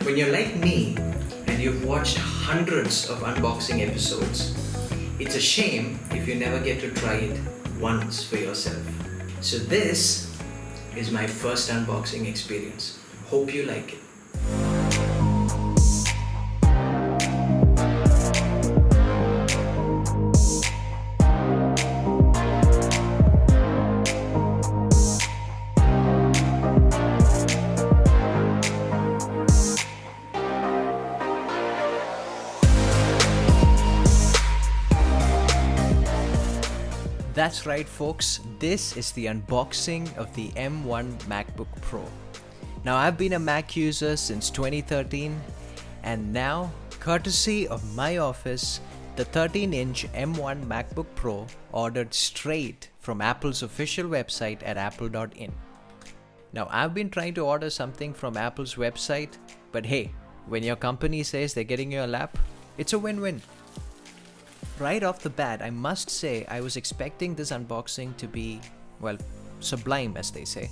When you're like me and you've watched hundreds of unboxing episodes, it's a shame if you never get to try it once for yourself. So this is my first unboxing experience. Hope you like it. That's right folks, this is the unboxing of the M1 MacBook Pro. Now I've been a Mac user since 2013 and now, courtesy of my office, the 13-inch M1 MacBook Pro ordered straight from Apple's official website at apple.in. Now I've been trying to order something from Apple's website, but hey, when your company says they're getting you a lap, it's a win-win. Right off the bat, I must say I was expecting this unboxing to be, well, sublime as they say,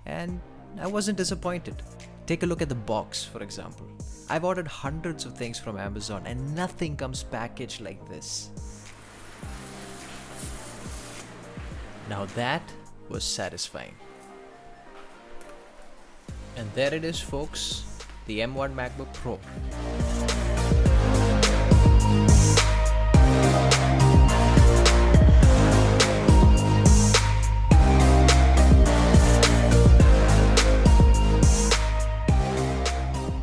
and I wasn't disappointed. Take a look at the box, for example. I've ordered hundreds of things from Amazon and nothing comes packaged like this. Now that was satisfying. And there it is folks, the M1 MacBook Pro.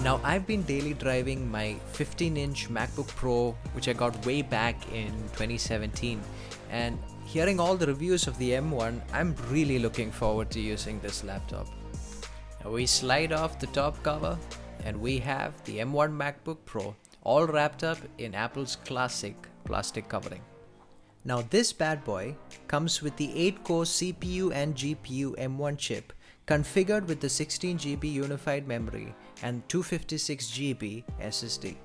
Now I've been daily driving my 15-inch MacBook Pro, which I got way back in 2017, and hearing all the reviews of the M1, I'm really looking forward to using this laptop. Now we slide off the top cover and we have the M1 MacBook Pro all wrapped up in Apple's classic plastic covering. Now this bad boy comes with the 8-core CPU and GPU M1 chip configured with the 16GB unified memory and 256GB SSD.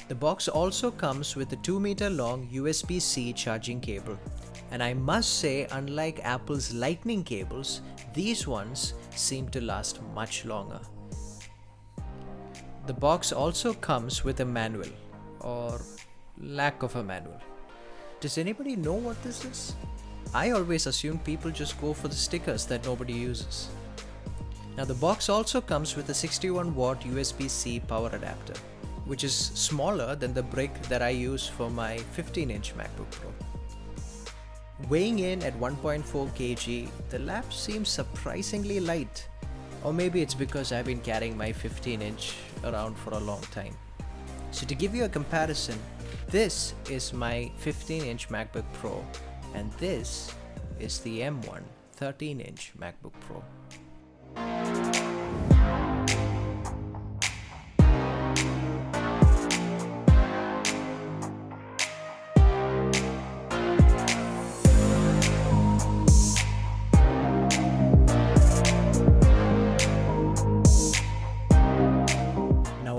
The box also comes with a 2-meter long USB-C charging cable, and I must say, unlike Apple's lightning cables, these ones seem to last much longer. The box also comes with a manual, or lack of a manual. Does anybody know what this is? I always assumed people just go for the stickers that nobody uses. Now the box also comes with a 61-watt USB-C power adapter, which is smaller than the brick that I use for my 15-inch MacBook Pro. Weighing in at 1.4 kg, the lap seems surprisingly light. Or maybe it's because I've been carrying my 15-inch around for a long time. So to give you a comparison, this is my 15-inch MacBook Pro and this is the M1 13-inch MacBook Pro.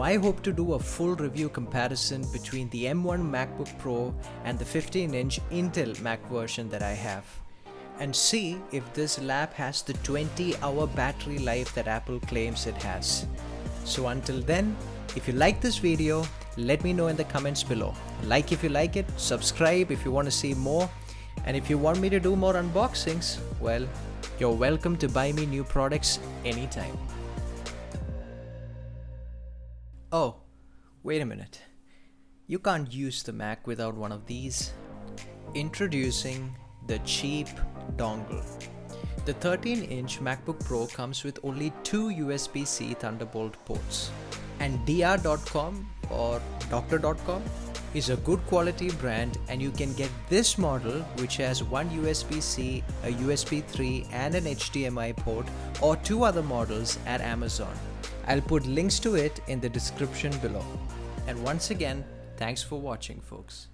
I hope to do a full review comparison between the M1 MacBook Pro and the 15-inch Intel Mac version that I have, and see if this lap has the 20-hour battery life that Apple claims it has. So until then, if you like this video, let me know in the comments below. Like if you like it, subscribe if you want to see more, and if you want me to do more unboxings, well, you're welcome to buy me new products anytime. Oh, wait a minute. You can't use the Mac without one of these. Introducing the cheap dongle. The 13-inch MacBook Pro comes with only 2 USB-C Thunderbolt ports. And dr.com or doctor.com is a good quality brand, and you can get this model which has one USB-C, a USB 3 and an HDMI port, or 2 other models at Amazon. I'll put links to it in the description below. And once again, thanks for watching folks.